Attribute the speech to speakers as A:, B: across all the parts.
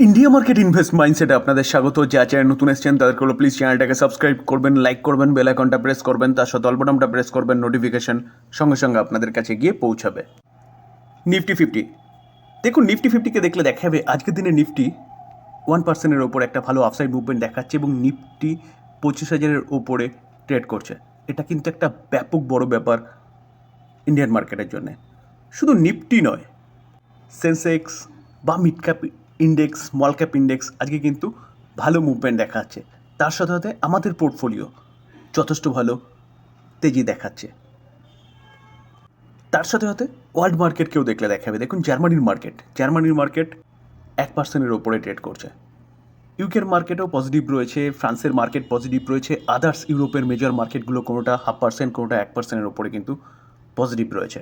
A: India market invest মাইন্ডসেটে আপনাদের স্বাগত। যা চ্যানেল নতুন এসেছেন তাদেরকে প্লিজ চ্যানেলটাকে সাবস্ক্রাইব করবেন, লাইক করবেন, বেল আইকনটা প্রেস করবেন, তার সাথে অল বাটনটা প্রেস করবেন, নোটিফিকেশন সঙ্গে সঙ্গে আপনাদের কাছে গিয়ে পৌঁছাবে। নিফটি ফিফটি, দেখুন নিফটি ফিফটিকে দেখলে দেখা যাবে আজকের দিনে নিফটি 1%-এর ওপর একটা ভালো আফসাইড মুভমেন্ট দেখাচ্ছে এবং নিফটি 25,000-এর ওপরে ট্রেড করছে। এটা কিন্তু একটা ব্যাপক বড় ব্যাপার ইন্ডিয়ান মার্কেটের জন্য। শুধু নিফটি নয়, সেন্সেক্স বা mid cap index, small cap index আজকে কিন্তু ভালো মুভমেন্ট দেখাচ্ছে। তার সাথে সাথে আমাদের পোর্টফোলিও যথেষ্ট ভালো তেজি দেখাচ্ছে। তার সাথে সাথে ওয়ার্ল্ড মার্কেটকেও দেখলে দেখাবে। দেখুন জার্মানির মার্কেট 1%-এর ওপরে ট্রেড করছে। ইউকের মার্কেটও পজিটিভ রয়েছে, ফ্রান্সের মার্কেট পজিটিভ রয়েছে, আদার্স ইউরোপের মেজর মার্কেটগুলো কোনোটা 0.5%, কোনোটা 1%-এর ওপরে কিন্তু পজিটিভ রয়েছে।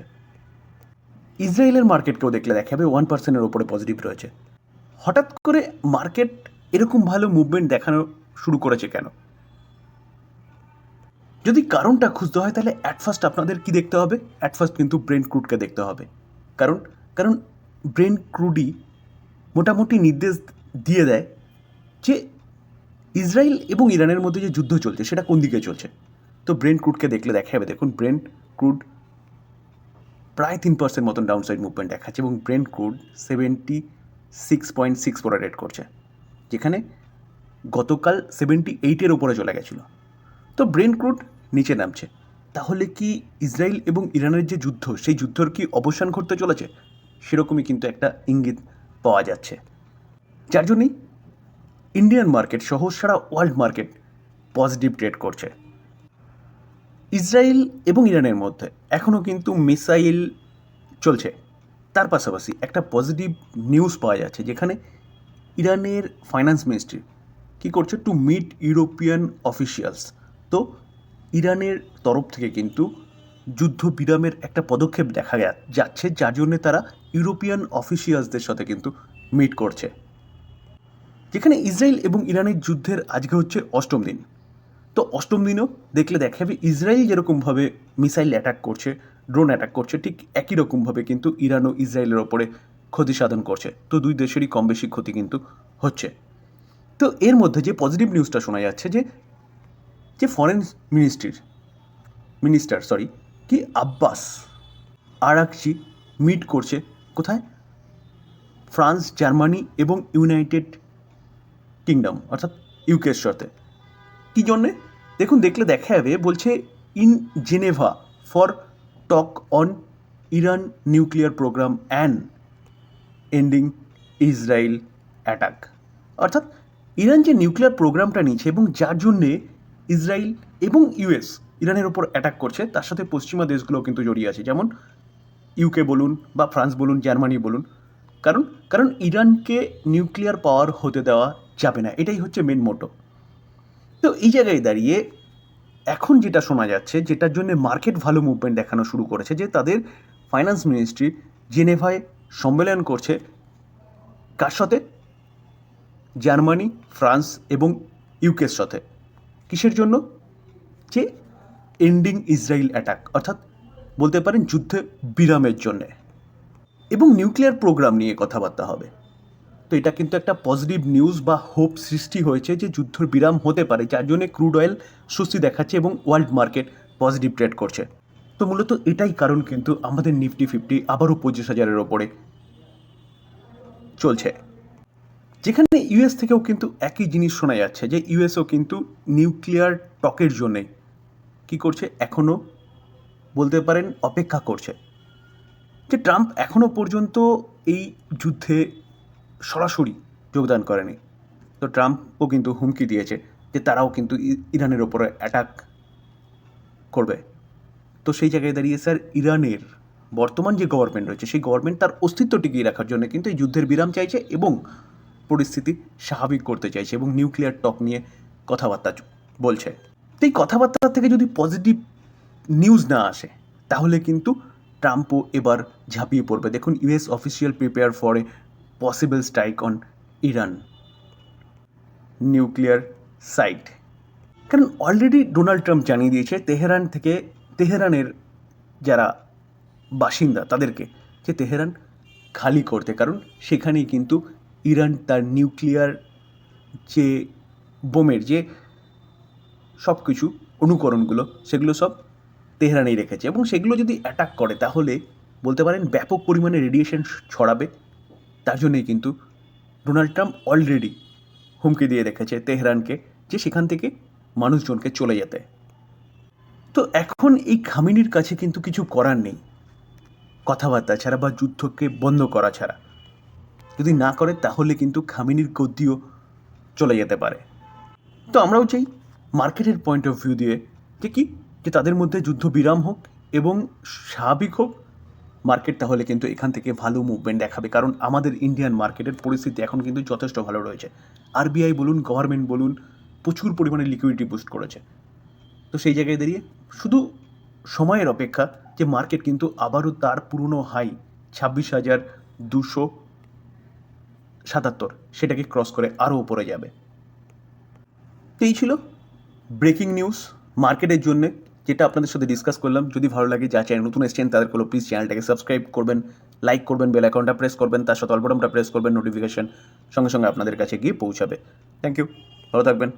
A: ইসরায়েলের মার্কেটকেও দেখলে দেখাবে 1%-এর ওপরে পজিটিভ রয়েছে। হঠাৎ করে মার্কেট এরকম ভালো মুভমেন্ট দেখানো শুরু করেছে কেন? যদি কারণটা খুঁজতে হয় তাহলে অ্যাট ফার্স্ট আপনাদের কি দেখতে হবে? অ্যাট ফার্স্ট কিন্তু ব্রেন্ট ক্রুডকে দেখতে হবে। কারণ ব্রেন্ট ক্রুডই মোটামুটি নির্দেশ দিয়ে দেয় যে ইসরায়েল এবং ইরানের মধ্যে যে যুদ্ধ চলছে সেটা কোন দিকে চলছে। তো ব্রেন্ট ক্রুডকে দেখলে দেখা যাবে, দেখুন ব্রেন্ট ক্রুড প্রায় 3% মতন ডাউনসাইড মুভমেন্ট দেখাচ্ছে এবং ব্রেন্ট ক্রুড 76.6 করে রেট করছে, যেখানে গতকাল 78-এর ওপরে চলে গেছিলো। তো ব্রেন্ট ক্রুড নিচে নামছে। তাহলে কি ইসরায়েল এবং ইরানের যে যুদ্ধ, সেই যুদ্ধর কি অবসান ঘটতে চলেছে? সেরকমই কিন্তু একটা ইঙ্গিত পাওয়া যাচ্ছে, যার জন্যই ইন্ডিয়ান মার্কেট সহ সারা ওয়ার্ল্ড মার্কেট পজিটিভ ট্রেড করছে। ইসরায়েল এবং ইরানের মধ্যে এখনও কিন্তু মিসাইল চলছে। তার পাশাপাশি একটা পজিটিভ নিউজ পাওয়া যাচ্ছে, যেখানে ইরানের ফাইন্যান্স মিনিস্ট্রি কী করছে, টু মিট ইউরোপিয়ান অফিসিয়ালস। তো ইরানের তরফ থেকে কিন্তু যুদ্ধ বিরামের একটা পদক্ষেপ দেখা যাচ্ছে, যার জন্যে তারা ইউরোপিয়ান অফিসিয়ালসদের সাথে কিন্তু মিট করছে। যেখানে ইসরায়েল এবং ইরানের যুদ্ধের আজকে হচ্ছে 8ম দিন। তো 8ম দিনও দেখলে দেখা যাবে ইসরায়েল যেরকমভাবে মিসাইল অ্যাটাক করছে, ড্রোন অ্যাটাক করছে, ঠিক একই রকমভাবে কিন্তু ইরানও ইসরায়েলের ওপরে ক্ষতি সাধন করছে। তো দুই দেশেরই কম বেশি ক্ষতি কিন্তু হচ্ছে। তো এর মধ্যে যে পজিটিভ নিউজটা শোনা যাচ্ছে যে ফরেন মিনিস্টার কি আব্বাস আরাকচি মিট করছে কোথায়? ফ্রান্স, জার্মানি এবং ইউনাইটেড কিংডম অর্থাৎ ইউকের সাথে। কী জন্যে? দেখুন দেখলে দেখা যাবে, বলছে in Geneva for talk on Iran nuclear program and ending Israel attack. অর্থাৎ ইরান যে নিউক্লিয়ার প্রোগ্রামটা নিচ্ছে এবং যার জন্যে ইসরায়েল এবং ইউএস ইরানের ওপর অ্যাটাক করছে, তার সাথে পশ্চিমা দেশগুলোও কিন্তু জড়িয়ে আছে, যেমন ইউকে বলুন বা ফ্রান্স বলুন, জার্মানি বলুন। কারণ ইরানকে নিউক্লিয়ার পাওয়ার হতে দেওয়া যাবে না, এটাই হচ্ছে মেন মোটো। তো এই জায়গায় দাঁড়িয়ে এখন যেটা শোনা যাচ্ছে, যেটার জন্য মার্কেট ভালো মুভমেন্ট দেখানো শুরু করেছে, যে তাদের ফাইন্যান্স মিনিস্ট্রি জেনেভায় সম্মেলন করছে। কার সাথে? জার্মানি, ফ্রান্স এবং ইউকের সাথে। কিসের জন্য? যে এন্ডিং ইসরায়েল অ্যাটাক, অর্থাৎ বলতে পারেন যুদ্ধে বিরামের জন্যে, এবং নিউক্লিয়ার প্রোগ্রাম নিয়ে কথাবার্তা হবে। তো এটা কিন্তু একটা পজিটিভ নিউজ বা হোপ সৃষ্টি হয়েছে যে যুদ্ধের বিরাম হতে পারে, যার জন্য ক্রুড অয়েল স্বস্তি দেখাচ্ছে এবং ওয়ার্ল্ড মার্কেট পজিটিভ ট্রেড করছে। তো মূলত এটাই কারণ কিন্তু আমাদের নিফটি ফিফটি আবারও 25,000-এর ওপরে চলছে। যেখানে ইউএস থেকেও কিন্তু একই জিনিস শোনা যাচ্ছে, যে ইউএসও কিন্তু নিউক্লিয়ার টকের জন্যে কী করছে, এখনও বলতে পারেন অপেক্ষা করছে। যে ট্রাম্প এখনও পর্যন্ত এই যুদ্ধে সরাসরি যোগদান করেনি। তো ট্রাম্পও কিন্তু হুমকি দিয়েছে যে তারাও কিন্তু ইরানের ওপরে অ্যাটাক করবে। তো সেই জায়গায় দাঁড়িয়ে স্যার, ইরানের বর্তমান যে গভর্নমেন্ট রয়েছে, সেই গভর্নমেন্ট তার অস্তিত্ব টিকিয়ে রাখার জন্য কিন্তু এই যুদ্ধের বিরাম চাইছে এবং পরিস্থিতি স্বাভাবিক করতে চাইছে এবং নিউক্লিয়ার টক নিয়ে কথাবার্তা বলছে। তো এই কথাবার্তা থেকে যদি পজিটিভ নিউজ না আসে, তাহলে কিন্তু ট্রাম্পও এবার ঝাঁপিয়ে পড়বে। দেখুন, US official prepare for a possible strike on Iran nuclear site. কারণ অলরেডি ডোনাল্ড ট্রাম্প জানিয়ে দিয়েছে তেহরানের যারা বাসিন্দা তাদেরকে, যে তেহরান খালি করতে, কারণ সেখানেই কিন্তু ইরান তার নিউক্লিয়ার যে বোমের যে সব কিছু অনুকরণগুলো সেগুলো সব তেহরানেই রেখেছে, এবং সেগুলো যদি অ্যাটাক করে তাহলে বলতে পারেন ব্যাপক পরিমাণে রেডিয়েশন ছড়াবে। তার জন্যই কিন্তু ডোনাল্ড ট্রাম্প অলরেডি হুমকি দিয়ে রেখেছে তেহরানকে যে সেখান থেকে মানুষজনকে চলে যেতে। তো এখন এই খামেনির কাছে কিন্তু কিছু করার নেই কথাবার্তা ছাড়া বা যুদ্ধকে বন্ধ করা ছাড়া। যদি না করে তাহলে কিন্তু খামেনির গদিও চলে যেতে পারে। তো আমরাও চাই মার্কেটের পয়েন্ট অফ ভিউ দিয়ে যে তাদের মধ্যে যুদ্ধ বিরাম হোক এবং স্বাভাবিক হোক মার্কেট, তাহলে কিন্তু এখান থেকে ভালো মুভমেন্ট দেখাবে। কারণ আমাদের ইন্ডিয়ান মার্কেটের পরিস্থিতি এখন কিন্তু যথেষ্ট ভালো রয়েছে। আরবিআই বলুন, গভর্নমেন্ট বলুন, প্রচুর পরিমাণে লিকুইডিটি বুস্ট করেছে। তো সেই জায়গায় দাঁড়িয়ে শুধু সময়ের অপেক্ষা যে মার্কেট কিন্তু আবারও তার পুরনো হাই 26,277 সেটাকে ক্রস করে আরও উপরে যাবে। এই ছিল ব্রেকিং নিউজ মার্কেটের জন্য, যেটা আপনাদের সাথে ডিসকাস করলাম। যদি ভালো লাগে, যা চ্যানেল নতুন এসেছেন তাদের প্লিজ চ্যানেলটাকে সাবস্ক্রাইব করবেন, লাইক করবেন, বেল আইকনটা প্রেস করবেন, তার সাথে অল বাটনটা প্রেস করবেন, নোটিফিকেশন সঙ্গে সঙ্গে আপনাদের কাছে গিয়ে পৌঁছাবে। থ্যাংক ইউ, ভালো থাকবেন।